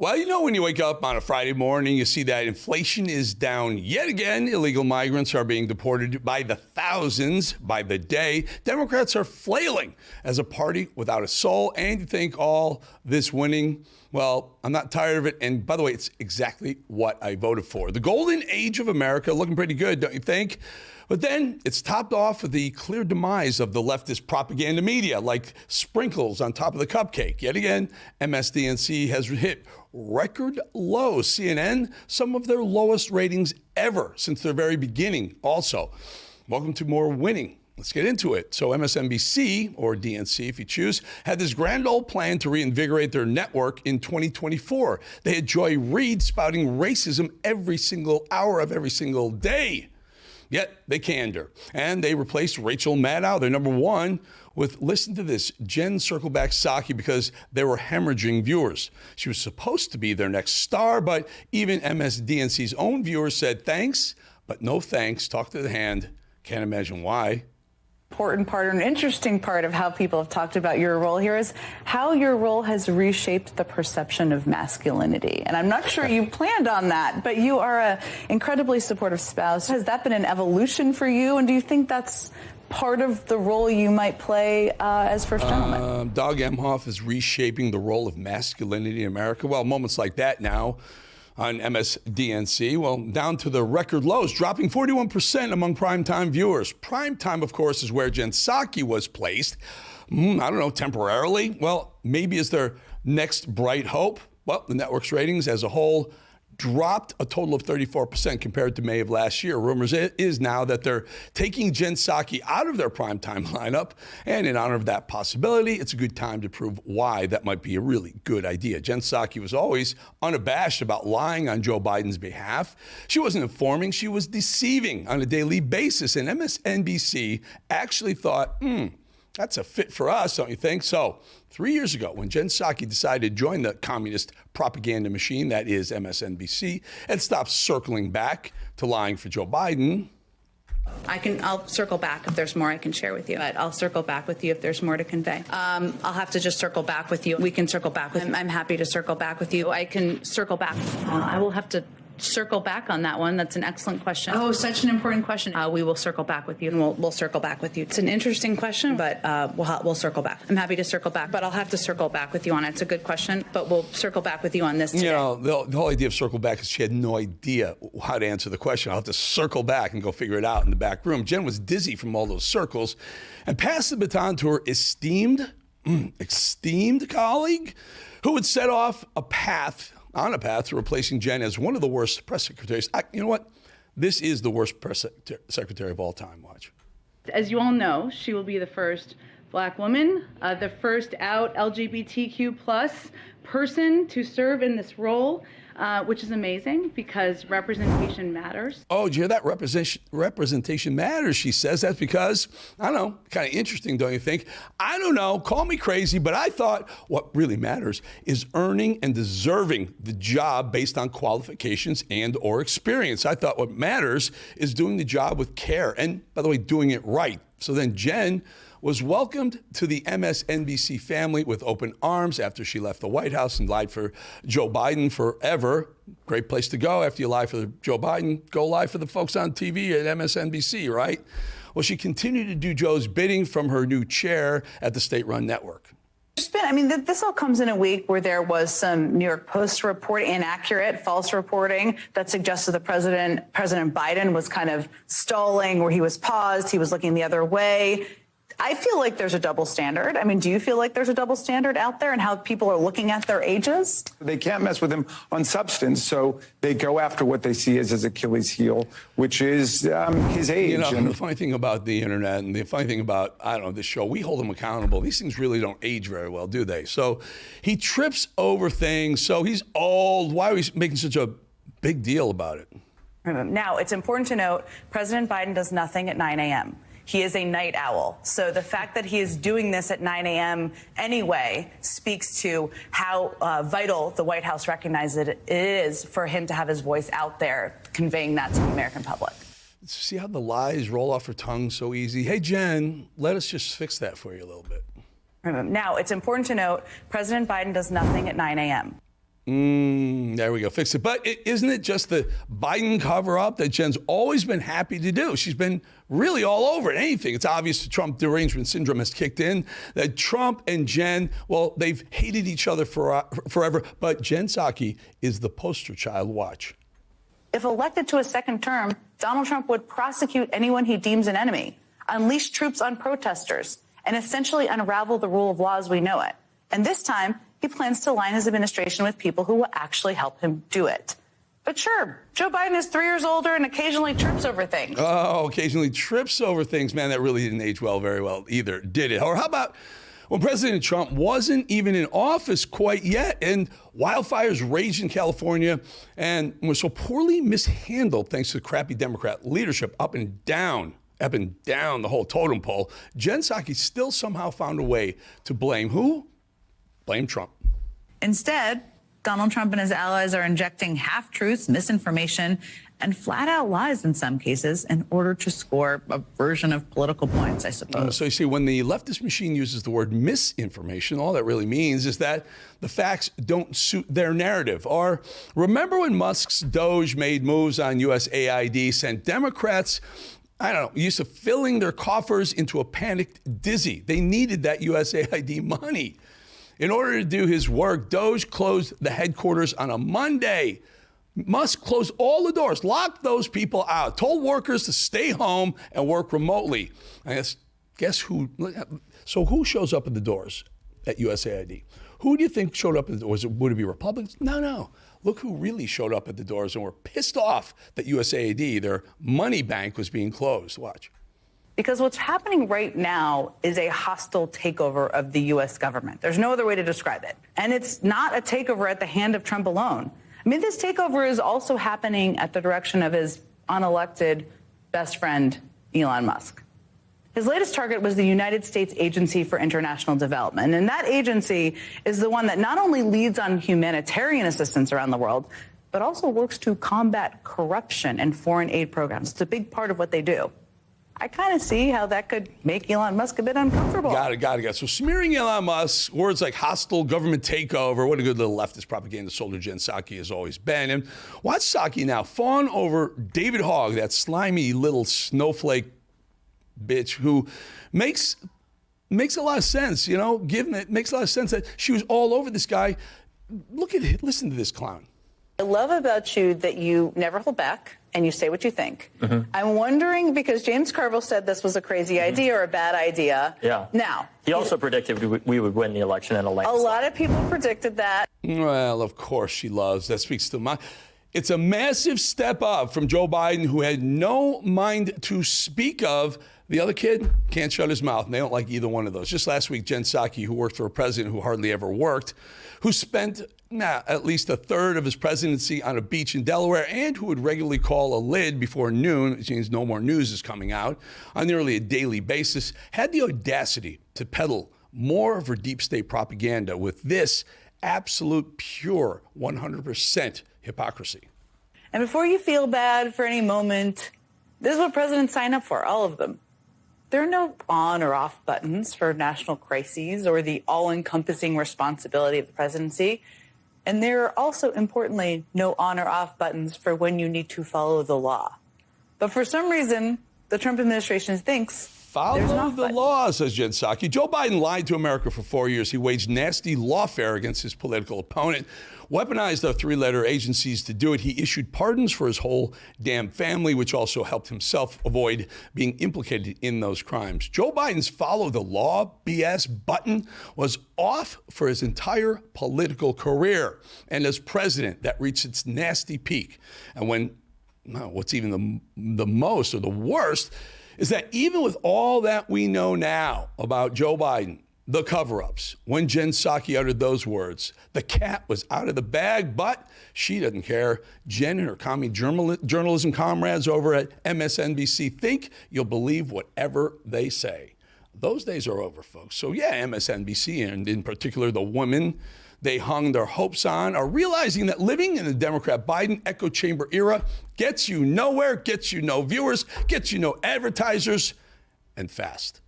Well, you know, when you wake up on a Friday morning, you see that inflation is down yet again. Illegal migrants are being deported by the thousands by the day. Democrats are flailing as a party without a soul. And you think all this winning, well, I'm not tired of it. And by the way, it's exactly what I voted for. The golden age of America looking pretty good, don't you think? But then it's topped off with the clear demise of the leftist propaganda media, like sprinkles on top of the cupcake. Yet again, MSDNC has hit record lows. CNN, some of their lowest ratings ever since their very beginning also. Welcome to more winning. Let's get into it. So MSNBC, or DNC if you choose, had this grand old plan to reinvigorate their network in 2024. They had Joy Reid spouting racism every single hour of every single day. Yet they canned her, and they replaced Rachel Maddow, their number one, with, listen to this, Jen Circleback Psaki, because they were hemorrhaging viewers. She was supposed to be their next star, but even MSDNC's own viewers said thanks, but no thanks. Talk to the hand. Can't imagine why. Important part, an interesting part of how people have talked about your role here is how your role has reshaped the perception of masculinity. And I'm not sure you planned on that, but you are an incredibly supportive spouse. Has that been an evolution for you? And do you think that's part of the role you might play as first gentleman? Doug Emhoff is reshaping the role of masculinity in America. Well, moments like that now on MSDNC, well, down to the record lows, dropping 41% among primetime viewers. Primetime, of course, is where Jen Psaki was placed. I don't know, temporarily? Well, maybe is their next bright hope? Well, the network's ratings as a whole dropped a total of 34% compared to May of last year. Rumors is now that they're taking Jen Psaki out of their primetime lineup, and in honor of that possibility, it's a good time to prove why that might be a really good idea. Jen Psaki was always unabashed about lying on Joe Biden's behalf. She wasn't informing, she was deceiving on a daily basis, and MSNBC actually thought, that's a fit for us, don't you think? So 3 years ago, when Jen Psaki decided to join the communist propaganda machine, that is MSNBC, and stopped circling back to lying for Joe Biden. I'll circle back if there's more I can share with you. But I'll circle back with you if there's more to convey. I'll have to just circle back with you. We can circle back with him. I'm happy to circle back with you. I can circle back. I will have to circle back on that one. That's an excellent question. Oh, such an important question. We will circle back with you, and we'll circle back with you. It's an interesting question, but we'll circle back. I'm happy to circle back, but I'll have to circle back with you on it. It's a good question, but we'll circle back with you on this today. You know, the whole idea of circle back is she had no idea how to answer the question. I'll have to circle back and go figure it out in the back room. Jen was dizzy from all those circles and passed the baton to her esteemed colleague who would set off on a path to replacing Jen as one of the worst press secretaries. You know what? This is the worst press secretary of all time. Watch. As you all know, she will be the first Black woman, the first out LGBTQ plus person to serve in this role, which is amazing because representation matters. Oh, did you hear that? Representation matters, she says. That's because, I don't know, kind of interesting, don't you think? I don't know, call me crazy, but I thought what really matters is earning and deserving the job based on qualifications and or experience. I thought what matters is doing the job with care and, by the way, doing it right. So then Jen was welcomed to the MSNBC family with open arms after she left the White House and lied for Joe Biden forever. Great place to go after you lie for Joe Biden. Go lie for the folks on TV at MSNBC, right? Well, she continued to do Joe's bidding from her new chair at the state-run network. This all comes in a week where there was some New York Post report, inaccurate, false reporting that suggested that President Biden was kind of stalling, where he was paused, he was looking the other way. I feel like there's a double standard. Do you feel like there's a double standard out there and how people are looking at their ages? They can't mess with him on substance, so they go after what they see as his Achilles heel, which is his age. You know, the funny thing about the internet and the funny thing about, this show, we hold him accountable. These things really don't age very well, do they? So he trips over things. So he's old. Why are we making such a big deal about it? Now, it's important to note, President Biden does nothing at 9 a.m. He is a night owl. So the fact that he is doing this at 9 a.m. anyway speaks to how vital the White House recognizes it is for him to have his voice out there, conveying that to the American public. See how the lies roll off her tongue so easy? Hey, Jen, let us just fix that for you a little bit. Now, it's important to note, President Biden does nothing at 9 a.m. There we go. Fix it. But isn't it just the Biden cover-up that Jen's always been happy to do? She's been really all over it. Anything. It's obvious the Trump derangement syndrome has kicked in, that Trump and Jen, well, they've hated each other forever. But Jen Psaki is the poster child. Watch. If elected to a second term, Donald Trump would prosecute anyone he deems an enemy, unleash troops on protesters, and essentially unravel the rule of law as we know it. And this time, he plans to align his administration with people who will actually help him do it. But sure, Joe Biden is 3 years older and occasionally trips over things. Oh, occasionally trips over things. Man, that really didn't age very well either, did it? Or how about when President Trump wasn't even in office quite yet and wildfires raged in California and were so poorly mishandled thanks to the crappy Democrat leadership up and down the whole totem pole, Jen Psaki still somehow found a way to blame who? Blame Trump. Instead, Donald Trump and his allies are injecting half-truths, misinformation, and flat-out lies in some cases in order to score a version of political points, I suppose. So you see, when the leftist machine uses the word misinformation, all that really means is that the facts don't suit their narrative. Or remember when Musk's Doge made moves on USAID, sent Democrats, used to filling their coffers into a panicked dizzy. They needed that USAID money. In order to do his work, Doge closed the headquarters on a Monday. Musk closed all the doors, locked those people out, told workers to stay home and work remotely. I guess who? So who shows up at the doors at USAID? Who do you think showed up at the doors? Would it be Republicans? No. Look who really showed up at the doors and were pissed off that USAID, their money bank, was being closed. Watch. Because what's happening right now is a hostile takeover of the U.S. government. There's no other way to describe it. And it's not a takeover at the hand of Trump alone. I mean, this takeover is also happening at the direction of his unelected best friend, Elon Musk. His latest target was the United States Agency for International Development. And that agency is the one that not only leads on humanitarian assistance around the world, but also works to combat corruption and foreign aid programs. It's a big part of what they do. I kind of see how that could make Elon Musk a bit uncomfortable. Got it. So smearing Elon Musk, words like hostile government takeover, what a good little leftist propaganda soldier Jen Psaki has always been. And watch Psaki now fawn over David Hogg, that slimy little snowflake bitch who makes a lot of sense, given it makes a lot of sense that she was all over this guy. Listen to this clown. I love about you that you never hold back and you say what you think. Mm-hmm. I'm wondering, because James Carville said this was a crazy idea or a bad idea. Yeah. Now, he also predicted we would win the election in a landslide. A lot of people predicted that. Well, of course she loves. That speaks to my... It's a massive step up from Joe Biden, who had no mind to speak of. The other kid can't shut his mouth, and they don't like either one of those. Just last week, Jen Psaki, who worked for a president who hardly ever worked, who spent at least a third of his presidency on a beach in Delaware, and who would regularly call a lid before noon, which means no more news is coming out, on nearly a daily basis, had the audacity to peddle more of her deep state propaganda with this absolute pure 100% hypocrisy. And before you feel bad for any moment, this is what presidents sign up for, all of them. There are no on or off buttons for national crises or the all-encompassing responsibility of the presidency. And there are also, importantly, no on or off buttons for when you need to follow the law. But for some reason, the Trump administration thinks follow the law, says Jen Psaki. Joe Biden lied to America for 4 years. He waged nasty lawfare against his political opponent, weaponized our three-letter agencies to do it. He issued pardons for his whole damn family, which also helped himself avoid being implicated in those crimes. Joe Biden's follow the law BS button was off for his entire political career. And as president, that reached its nasty peak. And what's even the most or the worst is that even with all that we know now about Joe Biden, the cover-ups, when Jen Psaki uttered those words, the cat was out of the bag, but she doesn't care. Jen and her commie journalism comrades over at MSNBC think you'll believe whatever they say. Those days are over, folks. So yeah, MSNBC, and in particular the women they hung their hopes on, are realizing that living in the Democrat-Biden echo chamber era gets you nowhere, gets you no viewers, gets you no advertisers, and fast.